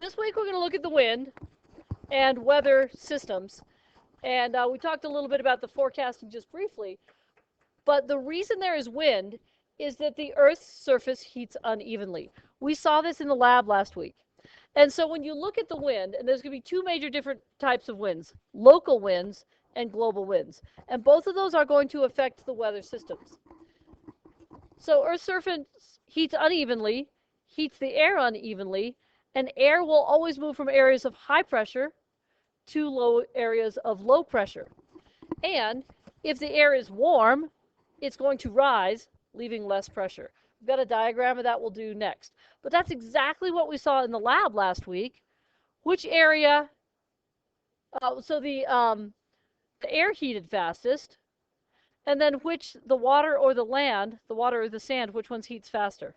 this week we're going to look at the wind and weather systems. And we talked a little bit about the forecasting just briefly. But the reason there is wind is that the Earth's surface heats unevenly. We saw this in the lab last week. And so when you look at the wind, and there's going to be two major different types of winds, local winds and global winds. And both of those are going to affect the weather systems. So Earth's surface heats unevenly, heats the air unevenly, and air will always move from areas of high pressure to low areas of low pressure. And if the air is warm, it's going to rise, leaving less pressure. We've got a diagram of that we'll do next. But that's exactly what we saw in the lab last week. Which area, the air heated fastest, and then the water or the water or the sand, which one's heats faster?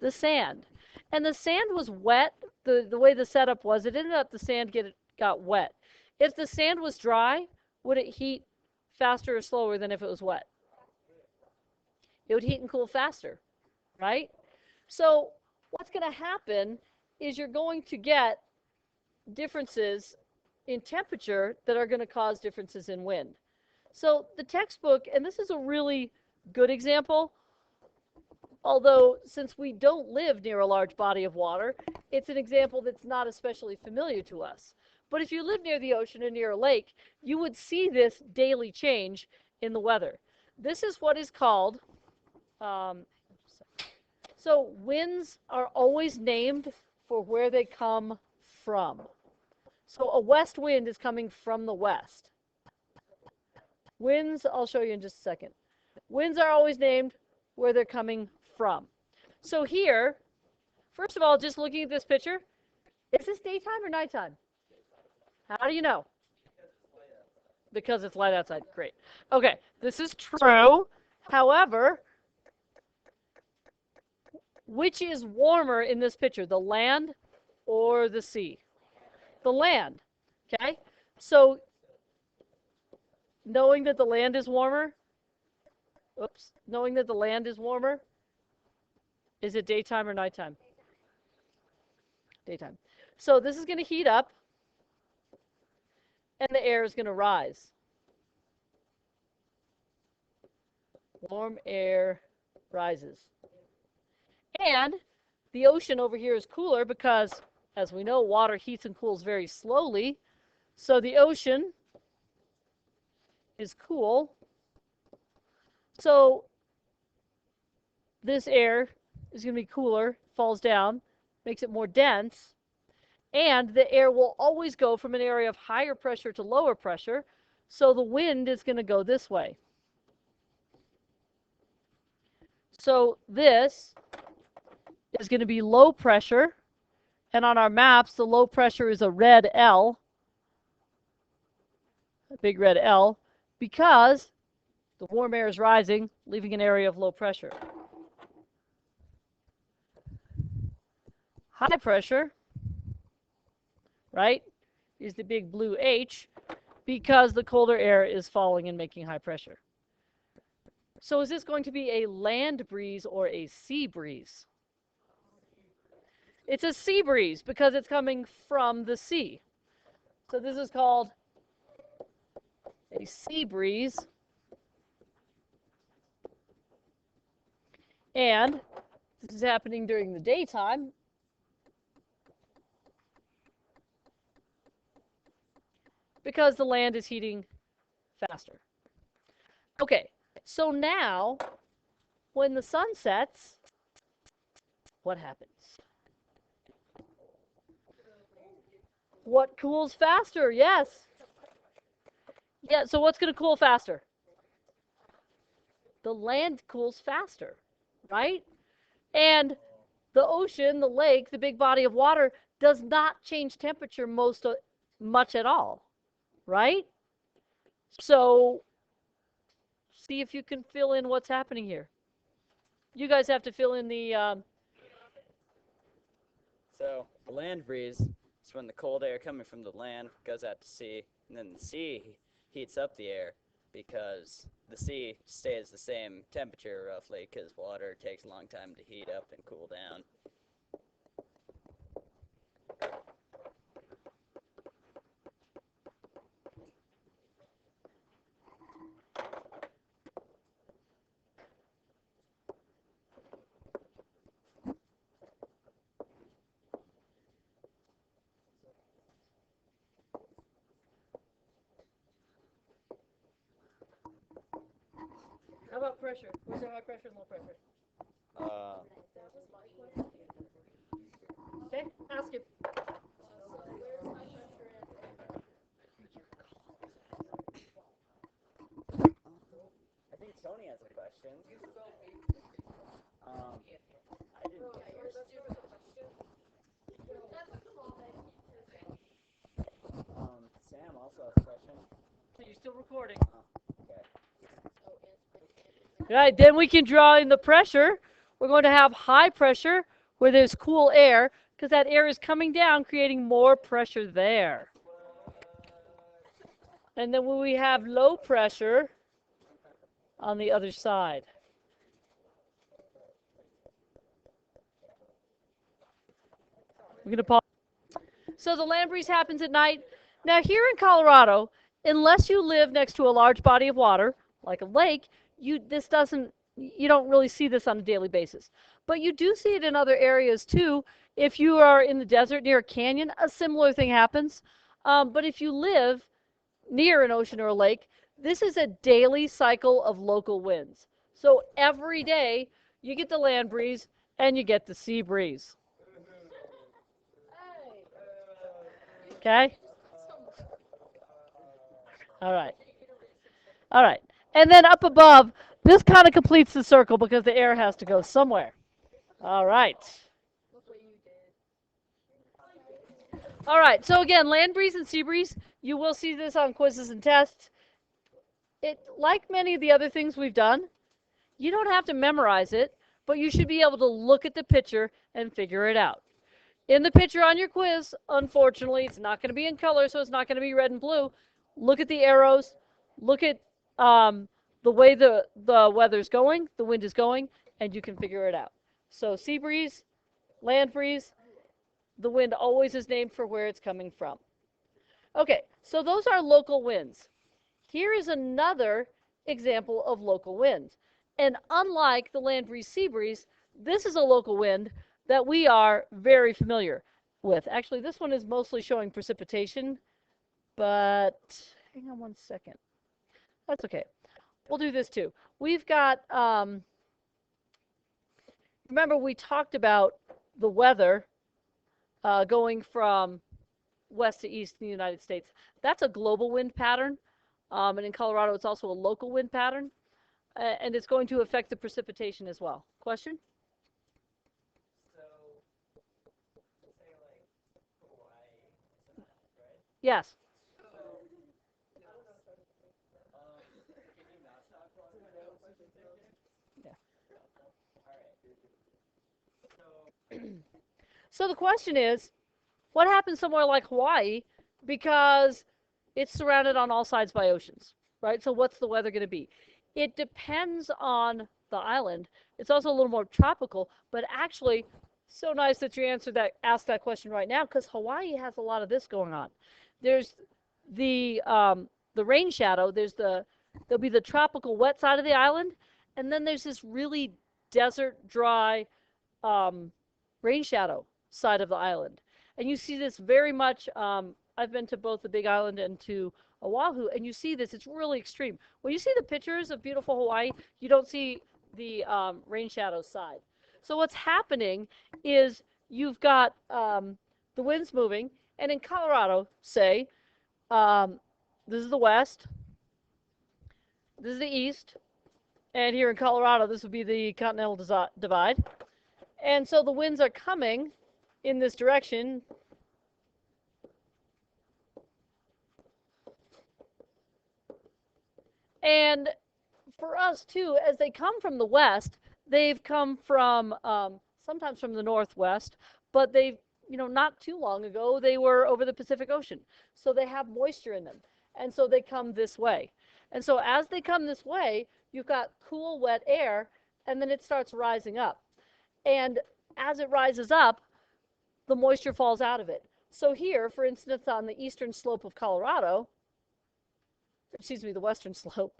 The sand. And the sand was wet, the way the setup was, it ended up the sand got wet. If the sand was dry, would it heat faster or slower than if it was wet? It would heat and cool faster, right? So what's going to happen is you're going to get differences in temperature that are going to cause differences in wind. So the textbook, and this is a really good example, although since we don't live near a large body of water, it's an example that's not especially familiar to us. But if you live near the ocean or near a lake, you would see this daily change in the weather. This is what is called, so winds are always named for where they come from. So a west wind is coming from the west. Winds, I'll show you in just a second. Winds are always named where they're coming from. So here, first of all, just looking at this picture, is this daytime or nighttime? How do you know? Because it's light outside. Great. Okay, this is true. However, which is warmer in this picture, the land or the sea? The land. Okay? So, knowing that the land is warmer, is it daytime or nighttime? Daytime. So this is going to heat up, and the air is going to rise. Warm air rises. And the ocean over here is cooler because, as we know, water heats and cools very slowly. So the ocean is cool. So this air is going to be cooler, falls down, makes it more dense, and the air will always go from an area of higher pressure to lower pressure, so the wind is going to go this way. So this is going to be low pressure, and on our maps, the low pressure is a red L, a big red L, because the warm air is rising, leaving an area of low pressure. High pressure, right, is the big blue H, because the colder air is falling and making high pressure. So is this going to be a land breeze or a sea breeze? It's a sea breeze because it's coming from the sea. So this is called a sea breeze. And this is happening during the daytime. Because the land is heating faster. Okay, so now when the sun sets, what happens? What cools faster? Yes. Yeah, so what's going to cool faster? The land cools faster, right? And the ocean, the lake, the big body of water does not change temperature much at all, right? So see if you can fill in what's happening here. You guys have to fill in the... So the land breeze is when the cold air coming from the land goes out to sea, and then the sea heats up the air because the sea stays the same temperature roughly because water takes a long time to heat up and cool down. How about pressure? Where's the high pressure and low pressure? Okay, ask him. I think Tony has a question. I didn't get yours. Sam also has a question. So you're still recording. Okay. All right, then we can draw in the pressure. We're going to have high pressure where there's cool air because that air is coming down, creating more pressure there. And then when we have low pressure on the other side. We're going to pause. So the land breeze happens at night. Now here in Colorado, unless you live next to a large body of water, like a lake, you don't really see this on a daily basis. But you do see it in other areas too. If you are in the desert near a canyon, a similar thing happens. But if you live near an ocean or a lake, this is a daily cycle of local winds. So every day you get the land breeze and you get the sea breeze. Okay? All right. All right. And then up above, this kind of completes the circle because the air has to go somewhere. All right. All right. So again, land breeze and sea breeze, you will see this on quizzes and tests. Like many of the other things we've done, you don't have to memorize it, but you should be able to look at the picture and figure it out. In the picture on your quiz, unfortunately, it's not going to be in color, so it's not going to be red and blue. Look at the arrows. Look at the way the weather's going, the wind is going, and you can figure it out. So sea breeze, land breeze, the wind always is named for where it's coming from. Okay, so those are local winds. Here is another example of local winds. And unlike the land breeze, sea breeze, this is a local wind that we are very familiar with. Actually, this one is mostly showing precipitation, but hang on one second. That's okay. We'll do this too. We've got, remember we talked about the weather going from west to east in the United States. That's a global wind pattern. And in Colorado, it's also a local wind pattern. And it's going to affect the precipitation as well. Question? Yes. So the question is, what happens somewhere like Hawaii because it's surrounded on all sides by oceans, right? So what's the weather going to be? It depends on the island. It's also a little more tropical, but actually, so nice that you asked that question right now because Hawaii has a lot of this going on. There's the rain shadow. There'll be the tropical wet side of the island, and then there's this really desert dry rain shadow side of the island. And you see this very much. I've been to both the Big Island and to Oahu, and you see this. It's really extreme. When you see the pictures of beautiful Hawaii, you don't see the rain shadow side. So what's happening is you've got the winds moving, and in Colorado, say, this is the west, this is the east, and here in Colorado, this would be the continental divide. And so the winds are coming in this direction. And for us too, as they come from the west, they've come from sometimes from the northwest, but they've, not too long ago, they were over the Pacific Ocean. So they have moisture in them. And so they come this way. And so as they come this way, you've got cool, wet air, and then it starts rising up. And as it rises up, the moisture falls out of it. So here, for instance, on the eastern slope of Colorado, excuse me, the western slope,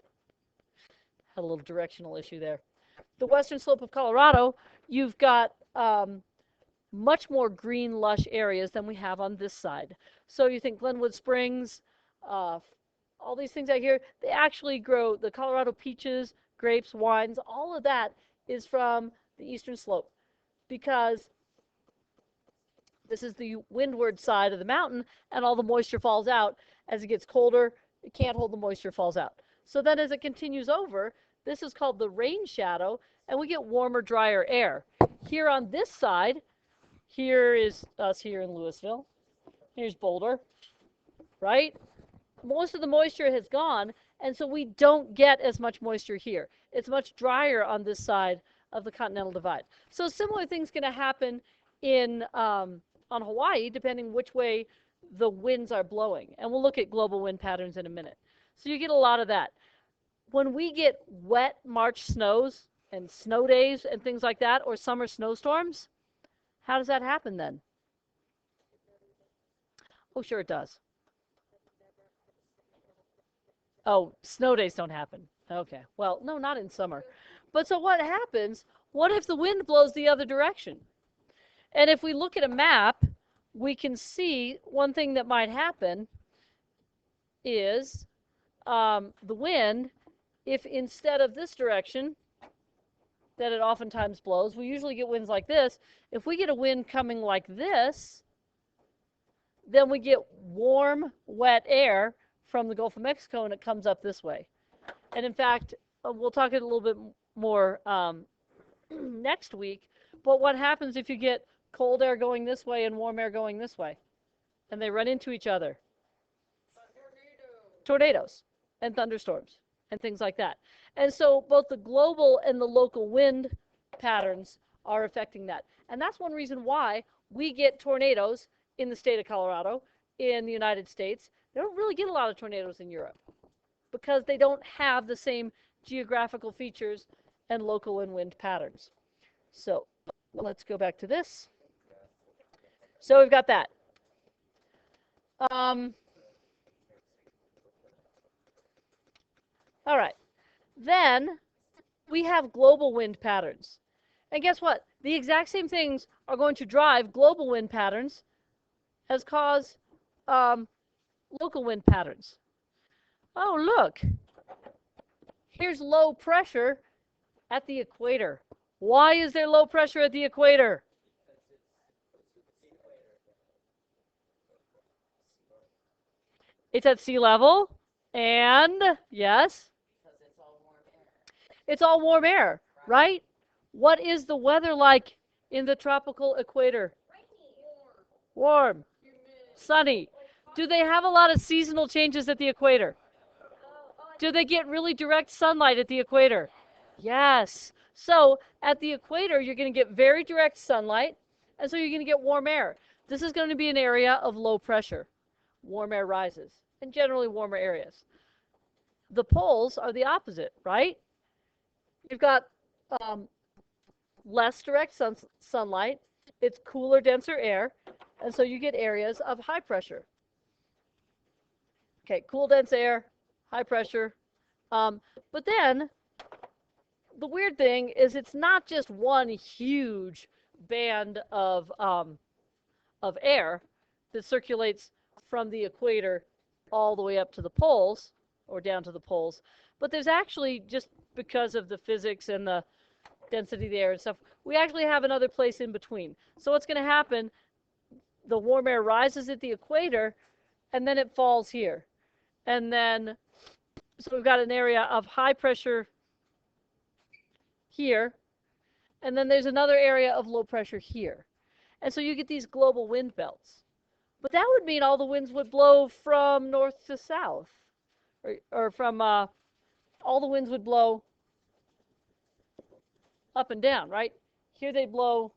had a little directional issue there. The western slope of Colorado, you've got much more green, lush areas than we have on this side. So you think Glenwood Springs, all these things out here, they actually grow, the Colorado peaches grapes, wines, all of that is from the eastern slope because this is the windward side of the mountain, and all the moisture falls out. As it gets colder, it can't hold the moisture, falls out. So then as it continues over, this is called the rain shadow, and we get warmer, drier air. Here on this side, here is us here in Louisville. Here's Boulder, right? Most of the moisture has gone, and so we don't get as much moisture here. It's much drier on this side of the Continental Divide. So similar things going to happen in on Hawaii, depending which way the winds are blowing. And we'll look at global wind patterns in a minute. So you get a lot of that. When we get wet March snows and snow days and things like that, or summer snowstorms, how does that happen then? Oh, sure it does. Oh, snow days don't happen. Okay. Well, no, not in summer. But so what happens? What if the wind blows the other direction? And if we look at a map, we can see one thing that might happen is the wind, if instead of this direction that it oftentimes blows, we usually get winds like this. If we get a wind coming like this, then we get warm, wet air from the Gulf of Mexico, and it comes up this way. And in fact, we'll talk a little bit more next week. But what happens if you get cold air going this way and warm air going this way, and they run into each other? Tornadoes and thunderstorms and things like that. And so both the global and the local wind patterns are affecting that. And that's one reason why we get tornadoes in the state of Colorado, in the United States. They don't really get a lot of tornadoes in Europe because they don't have the same geographical features and local and wind patterns. So let's go back to this. So we've got that. All right. Then we have global wind patterns. And guess what? The exact same things are going to drive global wind patterns as cause local wind patterns. Oh, look. Here's low pressure at the equator. Why is there low pressure at the equator? It's at sea level. And, yes? It's all warm air, right? What is the weather like in the tropical equator? Warm. Sunny. Do they have a lot of seasonal changes at the equator? Do they get really direct sunlight at the equator? Yes. So at the equator, you're going to get very direct sunlight, and so you're going to get warm air. This is going to be an area of low pressure. Warm air rises, and generally warmer areas. The poles are the opposite, right? You've got less direct sunlight. It's cooler, denser air, and so you get areas of high pressure. Okay, cool, dense air, high pressure. But then the weird thing is it's not just one huge band of air that circulates from the equator all the way up to the poles or down to the poles, but there's actually, just because of the physics and the density of the air and stuff, we actually have another place in between. So what's going to happen, the warm air rises at the equator and then it falls here. And then, so we've got an area of high pressure here, and then there's another area of low pressure here. And so you get these global wind belts. But that would mean all the winds would blow from north to south, or from, all the winds would blow up and down, right? Here they blow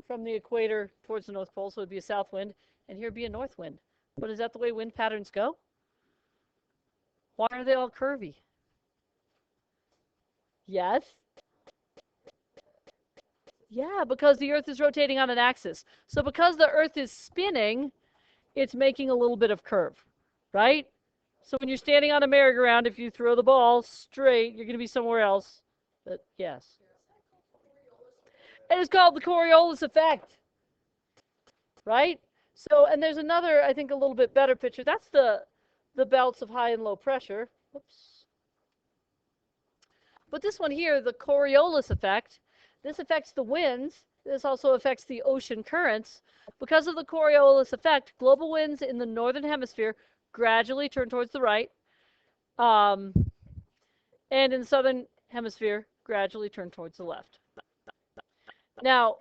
from the equator towards the North Pole, so it'd be a south wind, and here would be a north wind. But is that the way wind patterns go? Why are they all curvy? Yes? Yeah, because the Earth is rotating on an axis. So because the Earth is spinning, it's making a little bit of curve, right? So when you're standing on a merry-go-round, if you throw the ball straight, you're going to be somewhere else. But yes. And it's called the Coriolis effect, right? So, and there's another, I think, a little bit better picture. That's the belts of high and low pressure. Oops. But this one here, the Coriolis effect, this affects the winds. This also affects the ocean currents. Because of the Coriolis effect, global winds in the northern hemisphere gradually turn towards the right, and in the southern hemisphere gradually turn towards the left. Now,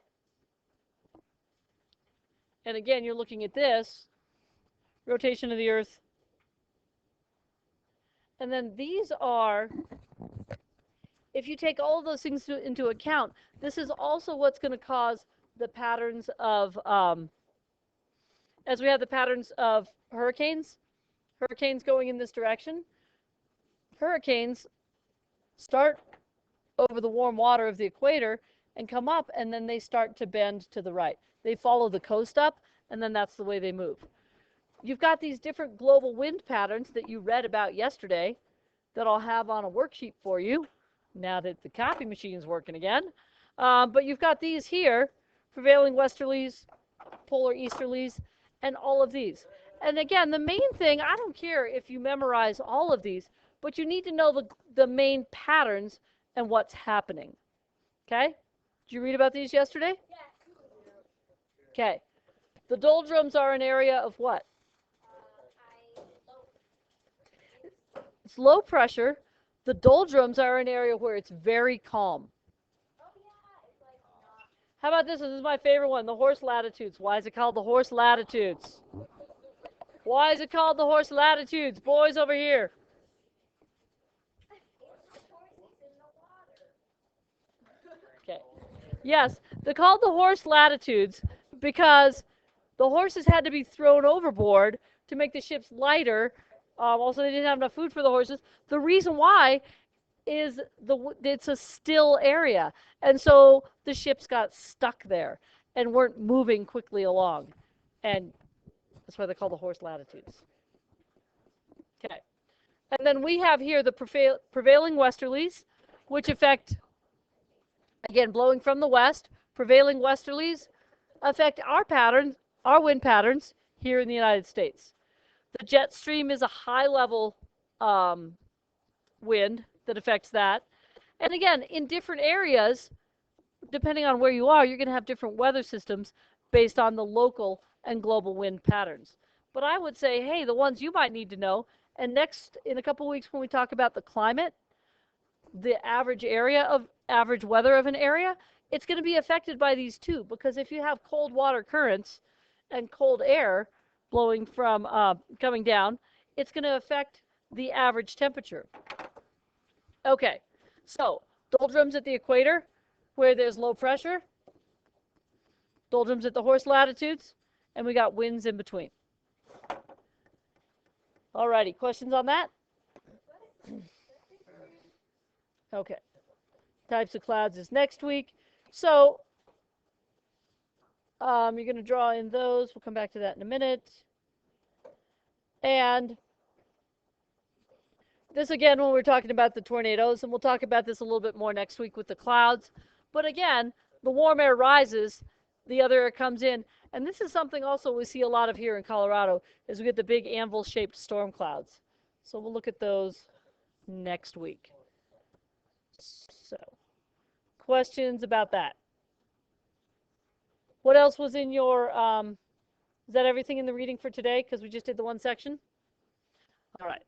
and again, you're looking at this rotation of the Earth. And then these are, if you take all of those things into account, this is also what's going to cause the patterns of, as we have the patterns of hurricanes going in this direction. Hurricanes start over the warm water of the equator and come up, and then they start to bend to the right. They follow the coast up, and then that's the way they move. You've got these different global wind patterns that you read about yesterday that I'll have on a worksheet for you now that the copy machine is working again. But you've got these here, prevailing westerlies, polar easterlies, and all of these. And again, the main thing, I don't care if you memorize all of these, but you need to know the main patterns and what's happening. Okay? Did you read about these yesterday? Yes. Okay. The doldrums are an area of what? It's low pressure. The doldrums are an area where it's very calm. How about this? This is my favorite one, the horse latitudes. Why is it called the horse latitudes? Why is it called the horse latitudes? Boys over here. Okay. Yes, they're called the horse latitudes because the horses had to be thrown overboard to make the ships lighter. Also, they didn't have enough food for the horses. The reason why is it's a still area, and so the ships got stuck there and weren't moving quickly along, and that's why they're called the horse latitudes. Okay, and then we have here the prevailing westerlies, which affect, again, blowing from the west. Prevailing westerlies affect our wind patterns here in the United States. The jet stream is a high-level wind that affects that. And again, in different areas, depending on where you are, you're going to have different weather systems based on the local and global wind patterns. But I would say, hey, the ones you might need to know, and next, in a couple weeks when we talk about the climate, the average weather of an area, it's going to be affected by these too, because if you have cold water currents and cold air blowing from coming down, it's going to affect the average temperature. Okay, so doldrums at the equator, where there's low pressure, doldrums at the horse latitudes, and we got winds in between. Alrighty, questions on that? Okay. Types of clouds is next week. So you're going to draw in those. We'll come back to that in a minute. And this again, when we're talking about the tornadoes, and we'll talk about this a little bit more next week with the clouds. But again, the warm air rises, the other air comes in. And this is something also we see a lot of here in Colorado, is we get the big anvil-shaped storm clouds. So we'll look at those next week. So, questions about that? What else was in your, is that everything in the reading for today? Because we just did the one section? All right.